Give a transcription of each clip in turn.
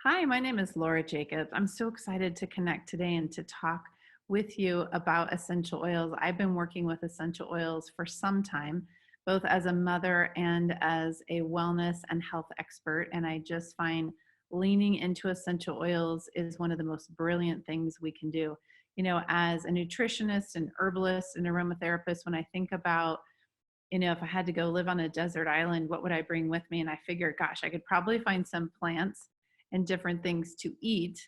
Hi, my name is Laura Jacobs. I'm so excited to connect today and to talk with you about essential oils. I've been working with essential oils for some time, both as a mother and as a wellness and health expert. And I just find leaning into essential oils is one of the most brilliant things we can do. As a nutritionist and herbalist and aromatherapist, when I think about if I had to go live on a desert island, what would I bring with me? And I figured, gosh, I could probably find some plants and different things to eat,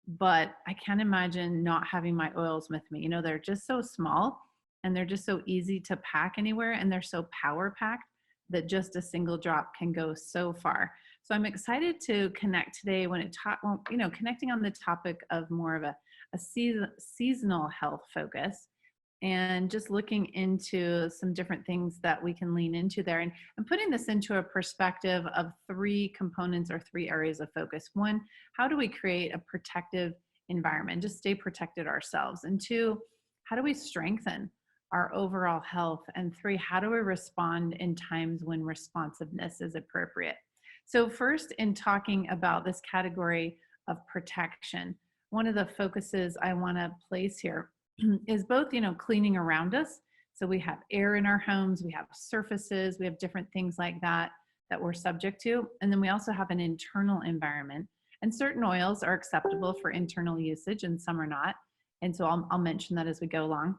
but I can't imagine not having my oils with me. They're just so small and they're just so easy to pack anywhere, and they're so power packed that just a single drop can go so far. So I'm excited to connect today when connecting on the topic of more of a seasonal health focus, and just looking into some different things that we can lean into there, and putting this into a perspective of three components or three areas of focus. One, how do we create a protective environment, just stay protected ourselves? And two, how do we strengthen our overall health? And three, how do we respond in times when responsiveness is appropriate? So first, in talking about this category of protection, one of the focuses I want to place here is both, cleaning around us. So we have air in our homes, we have surfaces, we have different things like that that we're subject to. And then we also have an internal environment. And certain oils are acceptable for internal usage and some are not. And so I'll mention that as we go along.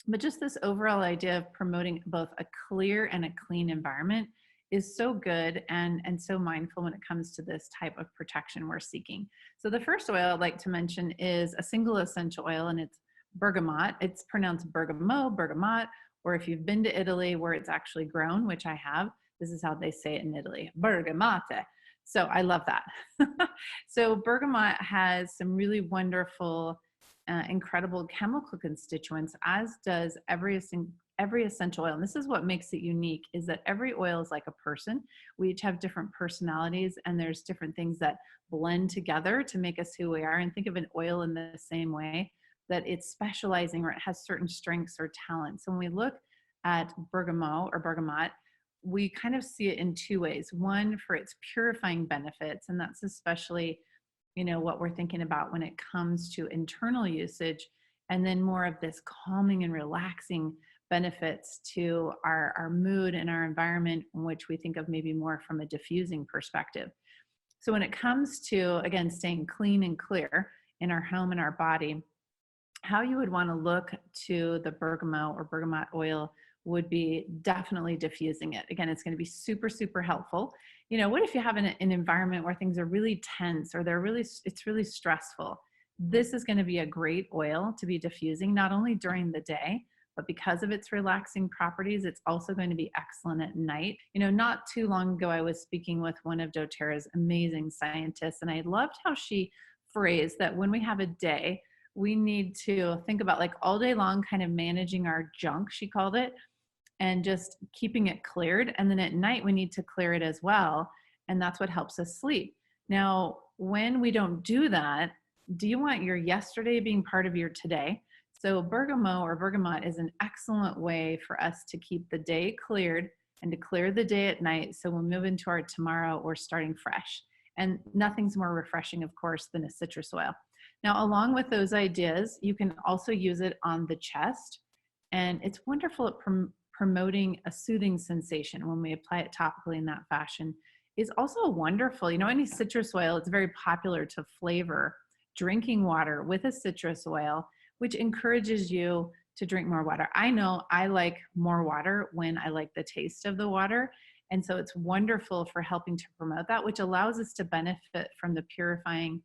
But just this overall idea of promoting both a clear and a clean environment is so good and so mindful when it comes to this type of protection we're seeking. So the first oil I'd like to mention is a single essential oil, and it's bergamot. It's pronounced bergamo, bergamot, or if you've been to Italy where it's actually grown, which I have, this is how they say it in Italy, bergamate. So I love that. So bergamot has some really wonderful, incredible chemical constituents, as does every essential oil. And this is what makes it unique, is that every oil is like a person. We each have different personalities, and there's different things that blend together to make us who we are. And think of an oil in the same way, that it's specializing or it has certain strengths or talents. So when we look at bergamot or bergamot, we kind of see it in two ways. One, for its purifying benefits, and that's especially, what we're thinking about when it comes to internal usage, and then more of this calming and relaxing benefits to our mood and our environment, in which we think of maybe more from a diffusing perspective. So when it comes to, again, staying clean and clear in our home and our body, how you would want to look to the bergamot or bergamot oil would be definitely diffusing it. Again, it's going to be super, super helpful. What if you have an environment where things are really tense, or it's really stressful? This is going to be a great oil to be diffusing, not only during the day, but because of its relaxing properties, it's also going to be excellent at night. Not too long ago, I was speaking with one of doTERRA's amazing scientists, and I loved how she phrased that when we have a day, we need to think about, like, all day long kind of managing our junk, she called it, and just keeping it cleared. And then at night, we need to clear it as well. And that's what helps us sleep. Now, when we don't do that, do you want your yesterday being part of your today? So bergamot or bergamot is an excellent way for us to keep the day cleared and to clear the day at night, so we'll move into our tomorrow or starting fresh. And nothing's more refreshing, of course, than a citrus oil. Now, along with those ideas, you can also use it on the chest, and it's wonderful at promoting a soothing sensation when we apply it topically in that fashion. Is also wonderful. Any citrus oil, it's very popular to flavor drinking water with a citrus oil, which encourages you to drink more water. I know I like more water when I like the taste of the water. And so it's wonderful for helping to promote that, which allows us to benefit from the purifying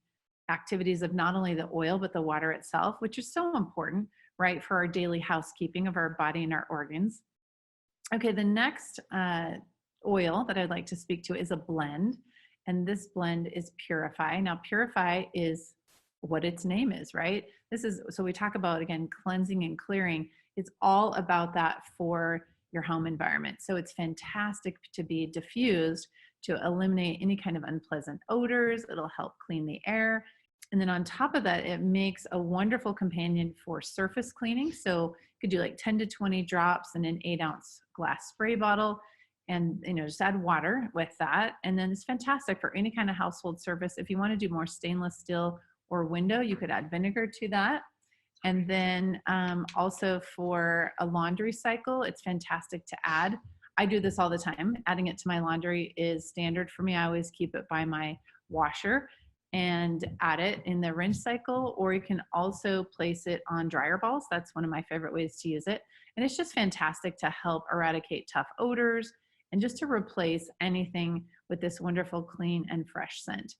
activities of not only the oil, but the water itself, which is so important, right, for our daily housekeeping of our body and our organs. Okay, the next oil that I'd like to speak to is a blend, and this blend is Purify. Now, Purify is what its name is, right? So we talk about, again, cleansing and clearing. It's all about that for your home environment. So it's fantastic to be diffused to eliminate any kind of unpleasant odors. It'll help clean the air. And then on top of that, it makes a wonderful companion for surface cleaning. So you could do like 10 to 20 drops in an 8-ounce glass spray bottle. and just add water with that. And then it's fantastic for any kind of household surface. If you want to do more stainless steel or window, you could add vinegar to that. And then also for a laundry cycle, it's fantastic to add. I do this all the time. Adding it to my laundry is standard for me. I always keep it by my washer and add it in the rinse cycle, or you can also place it on dryer balls. That's one of my favorite ways to use it. And it's just fantastic to help eradicate tough odors and just to replace anything with this wonderful, clean, and fresh scent.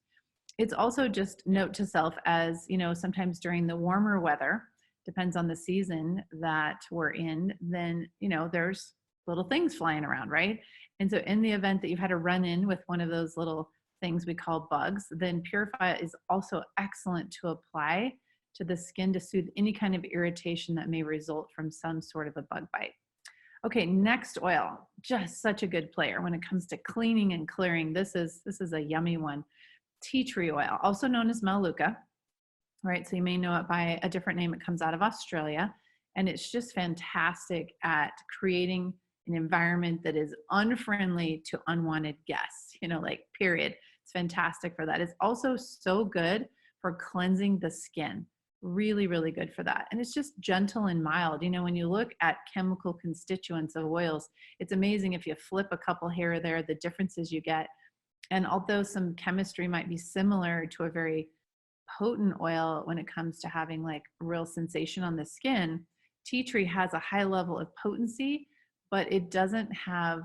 It's also just note to self, as sometimes during the warmer weather, depends on the season that we're in, then there's little things flying around, right? And so in the event that you've had a run in with one of those little things we call bugs, then Purify is also excellent to apply to the skin to soothe any kind of irritation that may result from some sort of a bug bite. Okay, next oil, just such a good player when it comes to cleaning and clearing. This is a yummy one. Tea tree oil, also known as Melaleuca, right? So you may know it by a different name. It comes out of Australia, and it's just fantastic at creating an environment that is unfriendly to unwanted guests, period. It's fantastic for that. It's also so good for cleansing the skin. Really, really good for that. And it's just gentle and mild. When you look at chemical constituents of oils, it's amazing if you flip a couple here or there, the differences you get. And although some chemistry might be similar to a very potent oil when it comes to having like real sensation on the skin, tea tree has a high level of potency, but it doesn't have,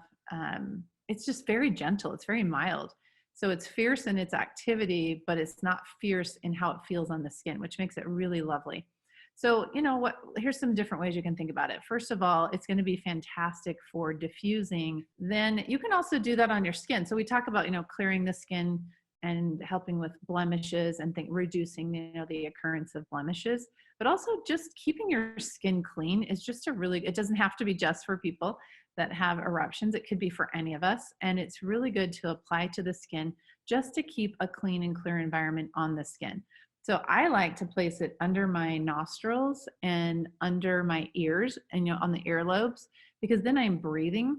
it's just very gentle. It's very mild. So it's fierce in its activity, but it's not fierce in how it feels on the skin, which makes it really lovely. So, here's some different ways you can think about it. First of all, it's going to be fantastic for diffusing. Then you can also do that on your skin. So we talk about, clearing the skin and helping with blemishes and reducing, the occurrence of blemishes, but also just keeping your skin clean is just it doesn't have to be just for people that have eruptions. It could be for any of us. And it's really good to apply to the skin just to keep a clean and clear environment on the skin. So I like to place it under my nostrils and under my ears and, on the earlobes, because then I'm breathing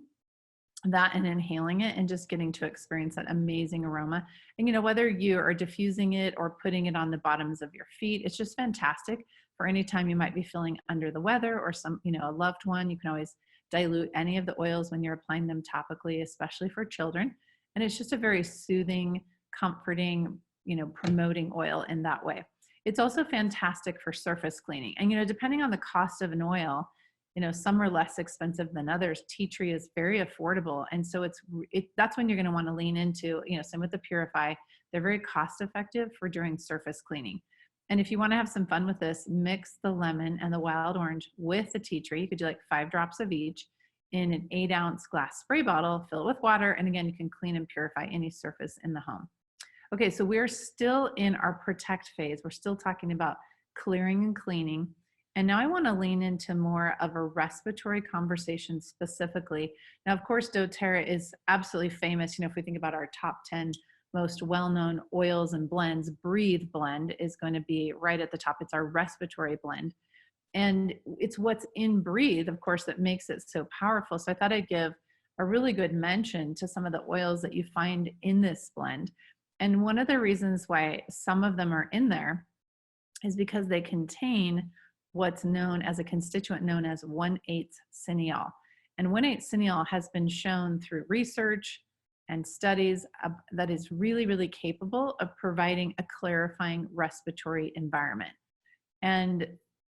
that and inhaling it and just getting to experience that amazing aroma. And, whether you are diffusing it or putting it on the bottoms of your feet, it's just fantastic for any time you might be feeling under the weather or a loved one. You can always dilute any of the oils when you're applying them topically, especially for children. And it's just a very soothing, comforting, promoting oil in that way. It's also fantastic for surface cleaning. And, depending on the cost of an oil, some are less expensive than others. Tea tree is very affordable. And so that's when you're going to want to lean into, same with the Purify. They're very cost effective for doing surface cleaning. And if you want to have some fun with this, mix the lemon and the wild orange with the tea tree. You could do like 5 drops of each in an 8-ounce glass spray bottle, fill it with water. And again, you can clean and purify any surface in the home. Okay, so we're still in our protect phase. We're still talking about clearing and cleaning. And now I want to lean into more of a respiratory conversation specifically. Now, of course, doTERRA is absolutely famous. If we think about our top 10 most well-known oils and blends, Breathe blend is going to be right at the top. It's our respiratory blend. And it's what's in Breathe, of course, that makes it so powerful. So I thought I'd give a really good mention to some of the oils that you find in this blend. And one of the reasons why some of them are in there is because they contain what's known as a constituent known as 1,8-cineol. And 1,8-cineol has been shown through research and studies that is really, really capable of providing a clarifying respiratory environment. And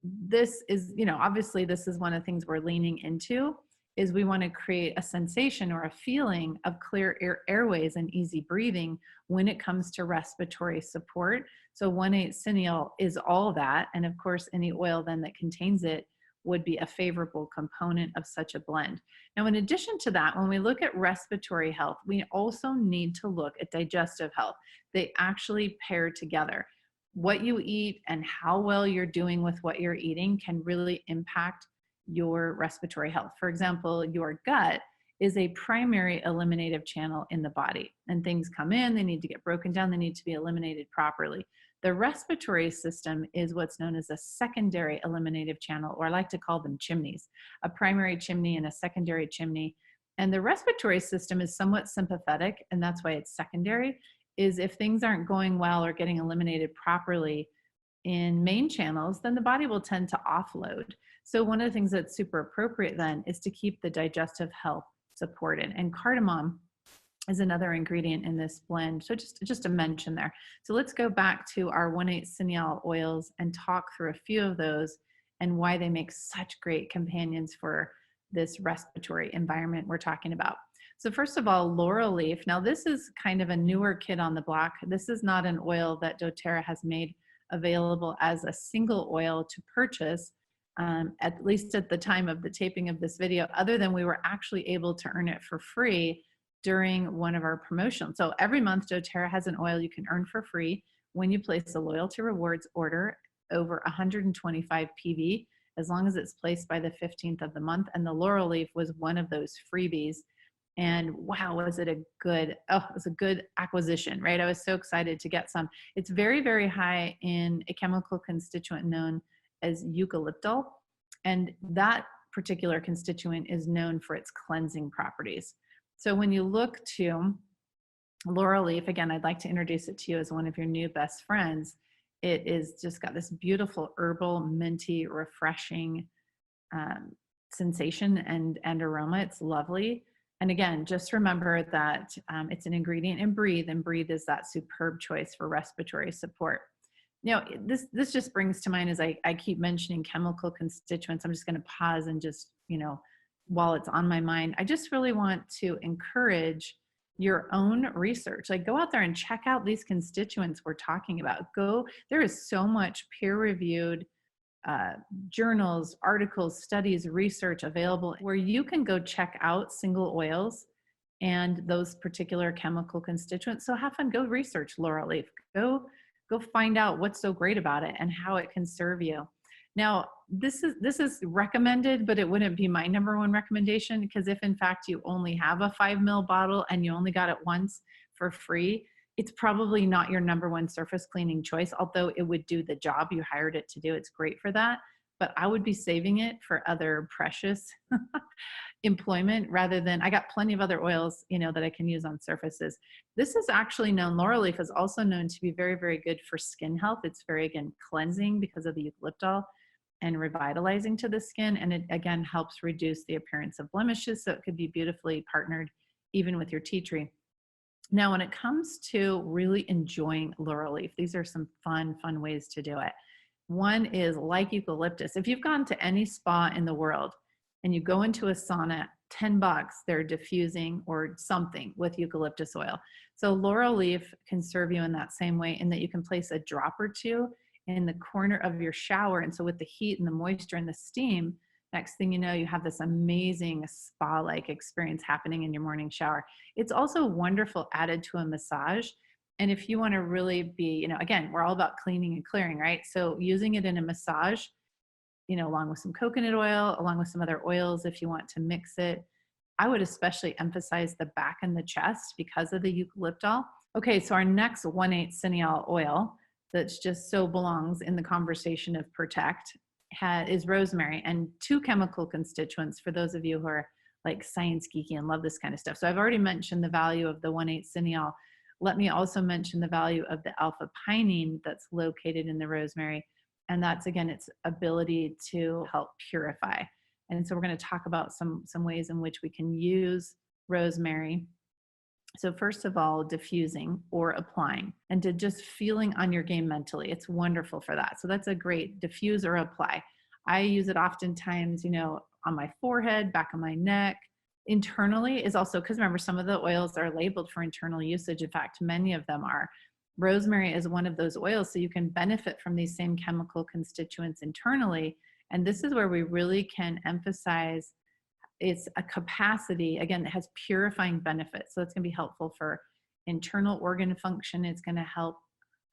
this is, obviously this is one of the things we're leaning into, is we want to create a sensation or a feeling of clear airways and easy breathing when it comes to respiratory support. So 1,8-cineol is all that. And of course, any oil then that contains it would be a favorable component of such a blend. Now, in addition to that, when we look at respiratory health, we also need to look at digestive health. They actually pair together. What you eat and how well you're doing with what you're eating can really impact your respiratory health. For example, your gut is a primary eliminative channel in the body, and things come in, they need to get broken down, they need to be eliminated properly. The respiratory system is what's known as a secondary eliminative channel, or I like to call them chimneys, a primary chimney and a secondary chimney. And the respiratory system is somewhat sympathetic, and that's why it's secondary, is if things aren't going well or getting eliminated properly in main channels, then the body will tend to offload. So one of the things that's super appropriate then is to keep the digestive health supported. And cardamom is another ingredient in this blend. So just a mention there. So let's go back to our 1,8-cineol oils and talk through a few of those and why they make such great companions for this respiratory environment we're talking about. So first of all, laurel leaf. Now this is kind of a newer kid on the block. This is not an oil that doTERRA has made available as a single oil to purchase, at least at the time of the taping of this video, other than we were actually able to earn it for free during one of our promotions. So every month doTERRA has an oil you can earn for free when you place a loyalty rewards order over 125 PV, as long as it's placed by the 15th of the month. And the laurel leaf was one of those freebies. And wow, was it a good, it was a good acquisition, right? I was so excited to get some. It's very, very high in a chemical constituent known as eucalyptol. And that particular constituent is known for its cleansing properties. So when you look to laurel leaf, again, I'd like to introduce it to you as one of your new best friends. It is just got this beautiful herbal, minty, refreshing sensation and aroma. It's lovely. And again, just remember that it's an ingredient in Breathe, and Breathe is that superb choice for respiratory support. Now, this just brings to mind, as I keep mentioning chemical constituents, I'm just going to pause and just, while it's on my mind, I just really want to encourage your own research. Like, go out there and check out these constituents we're talking about. There is so much peer-reviewed journals, articles, studies, research available where you can go check out single oils and those particular chemical constituents. So have fun, go research laurel leaf, go find out what's so great about it and how it can serve you. Now, this is recommended, but it wouldn't be my number one recommendation, because if in fact you only have a 5 ml bottle and you only got it once for free, it's probably not your number one surface cleaning choice, although it would do the job you hired it to do. It's great for that, but I would be saving it for other precious employment rather than, I got plenty of other oils, that I can use on surfaces. This is actually known, laurel leaf is also known to be very, very good for skin health. It's very, again, cleansing because of the eucalyptol and revitalizing to the skin. And it, again, helps reduce the appearance of blemishes. So it could be beautifully partnered even with your tea tree. Now, when it comes to really enjoying laurel leaf, these are some fun ways to do it. One is like eucalyptus. If you've gone to any spa in the world and you go into a sauna, $10, they're diffusing or something with eucalyptus oil. So laurel leaf can serve you in that same way, in that you can place a drop or two in the corner of your shower. And so with the heat and the moisture and the steam, next thing you know, you have this amazing spa-like experience happening in your morning shower. It's also wonderful added to a massage. And if you want to really be, again, we're all about cleaning and clearing, right? So using it in a massage, along with some coconut oil, along with some other oils, if you want to mix it, I would especially emphasize the back and the chest because of the eucalyptol. Okay, so our next 1,8-cineol oil that's just so belongs in the conversation of Protect is rosemary, and 2 chemical constituents for those of you who are like science geeky and love this kind of stuff. So I've already mentioned the value of the 1,8-cineol. Let me also mention the value of the alpha pinene that's located in the rosemary. And that's, again, its ability to help purify. And so we're going to talk about some ways in which we can use rosemary. So first of all, diffusing or applying, and to just feeling on your game mentally. It's wonderful for that. So that's a great diffuse or apply. I use it oftentimes, on my forehead, back of my neck. Internally is also, because remember, some of the oils are labeled for internal usage. In fact, many of them are. Rosemary is one of those oils, so you can benefit from these same chemical constituents internally. And this is where we really can emphasize it's a capacity, again, that has purifying benefits. So it's going to be helpful for internal organ function. It's going to help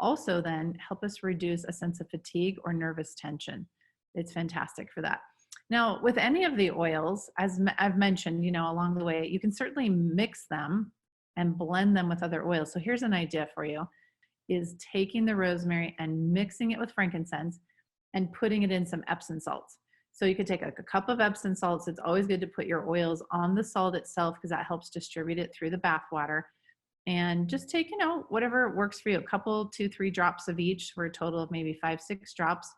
also then help us reduce a sense of fatigue or nervous tension. It's fantastic for that. Now, with any of the oils, as I've mentioned, along the way, you can certainly mix them and blend them with other oils. So here's an idea for you, is taking the rosemary and mixing it with frankincense and putting it in some Epsom salts. So you could take a cup of Epsom salts. It's always good to put your oils on the salt itself because that helps distribute it through the bath water. And just take, whatever works for you, a couple, 2, 3 drops of each for a total of maybe 5, 6 drops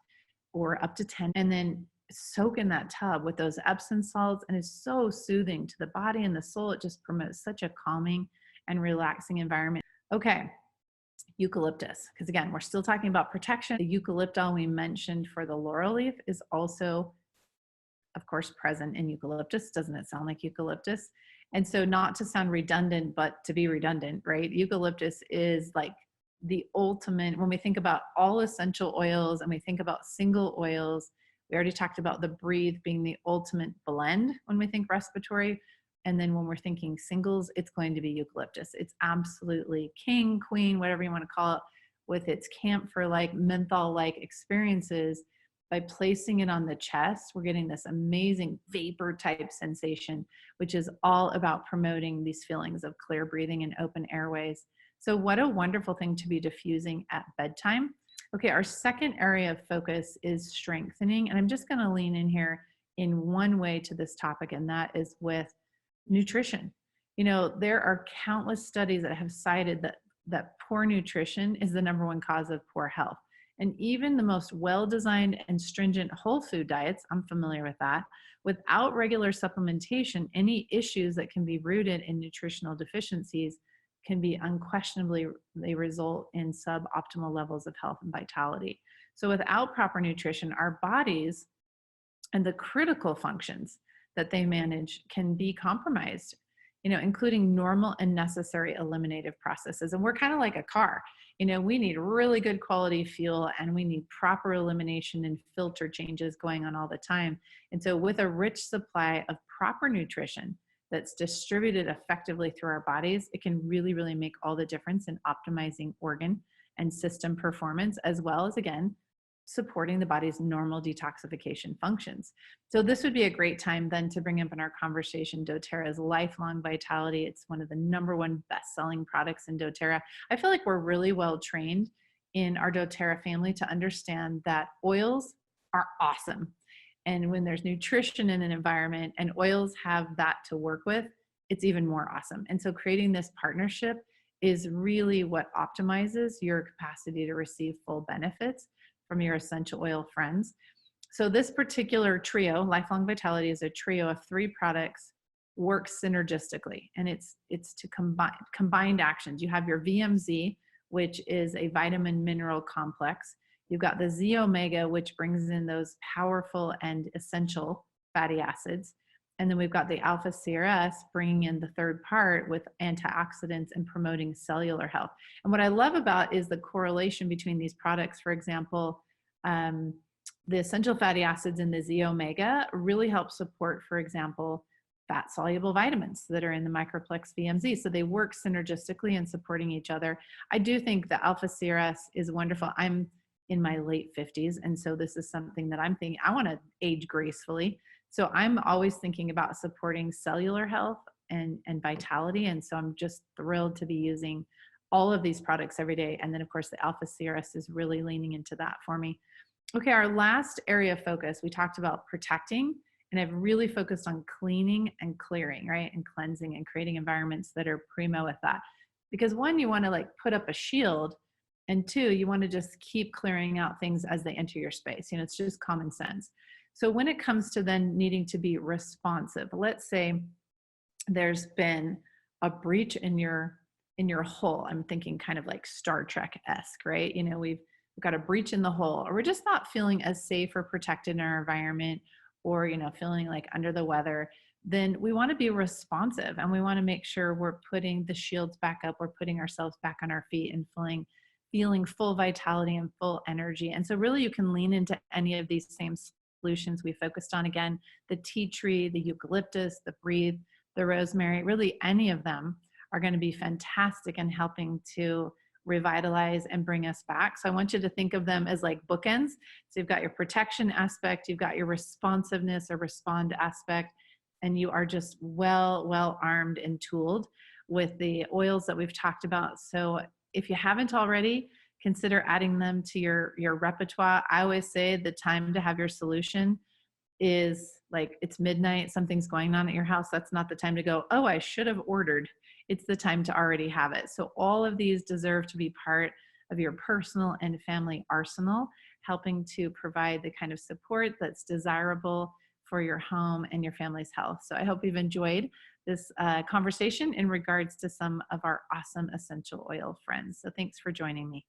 or up to 10. And then soak in that tub with those Epsom salts. And it's so soothing to the body and the soul. It just promotes such a calming and relaxing environment. Okay, eucalyptus, because again, we're still talking about protection. The eucalyptol we mentioned for the laurel leaf is also, of course, present in eucalyptus. Doesn't it sound like eucalyptus? And so, not to sound redundant, but to be redundant, right? Eucalyptus is like the ultimate, when we think about all essential oils and we think about single oils, we already talked about the Breathe being the ultimate blend when we think respiratory. And then when we're thinking singles, it's going to be eucalyptus. It's absolutely king, queen, whatever you want to call it, with its camphor-like, menthol-like experiences. By placing it on the chest, we're getting this amazing vapor type sensation, which is all about promoting these feelings of clear breathing and open airways. So what a wonderful thing to be diffusing at bedtime. Okay, our second area of focus is strengthening. And I'm just going to lean in here in one way to this topic, and that is with nutrition. There are countless studies that have cited that poor nutrition is the #1 cause of poor health. And even the most well-designed and stringent whole food diets, I'm familiar with that, without regular supplementation, any issues that can be rooted in nutritional deficiencies can be unquestionably, they result in suboptimal levels of health and vitality. So without proper nutrition, our bodies and the critical functions that they manage can be compromised, including normal and necessary eliminative processes. And we're kind of like a car. We need really good quality fuel and we need proper elimination and filter changes going on all the time. And so with a rich supply of proper nutrition that's distributed effectively through our bodies, it can really, really make all the difference in optimizing organ and system performance, as well as, again, supporting the body's normal detoxification functions. So this would be a great time then to bring up in our conversation doTERRA's Lifelong Vitality. It's one of the #1 best-selling products in doTERRA. I feel like we're really well trained in our doTERRA family to understand that oils are awesome. And when there's nutrition in an environment and oils have that to work with, it's even more awesome. And so creating this partnership is really what optimizes your capacity to receive full benefits from your essential oil friends. So this particular trio, Lifelong Vitality, is a trio of 3 products, works synergistically, and it's to combined actions. You have your VMZ, which is a vitamin mineral complex. You've got the Z Omega, which brings in those powerful and essential fatty acids. And then we've got the Alpha CRS bringing in the third part with antioxidants and promoting cellular health. And what I love about is the correlation between these products. For example, the essential fatty acids in the Z Omega really help support, for example, fat soluble vitamins that are in the Microplex VMZ. So they work synergistically in supporting each other. I do think the Alpha CRS is wonderful. I'm in my late 50s. And so this is something that I'm thinking, I want to age gracefully. So I'm always thinking about supporting cellular health and vitality. And so I'm just thrilled to be using all of these products every day. And then of course the Alpha CRS is really leaning into that for me. Okay, our last area of focus, we talked about protecting, and I've really focused on cleaning and clearing, right? And cleansing and creating environments that are primo with that. Because one, you want to put up a shield, and 2, you want to just keep clearing out things as they enter your space. It's just common sense. So when it comes to then needing to be responsive, let's say there's been a breach in your hull. I'm thinking kind of like Star Trek-esque, right? We've got a breach in the hull, or we're just not feeling as safe or protected in our environment, or feeling like under the weather. Then we want to be responsive, and we want to make sure we're putting the shields back up, we're putting ourselves back on our feet and feeling full vitality and full energy. And so really you can lean into any of these same solutions we focused on. Again, the tea tree, the eucalyptus, the Breathe, the rosemary, really any of them are going to be fantastic in helping to revitalize and bring us back. So I want you to think of them as like bookends. So you've got your protection aspect, you've got your responsiveness or respond aspect, and you are just well armed and tooled with the oils that we've talked about. So if you haven't already, consider adding them to your repertoire. I always say the time to have your solution is like it's midnight, something's going on at your house, that's not the time to go, oh, I should have ordered. It's the time to already have it. So all of these deserve to be part of your personal and family arsenal, helping to provide the kind of support that's desirable for your home and your family's health. So I hope you've enjoyed this conversation in regards to some of our awesome essential oil friends. So thanks for joining me.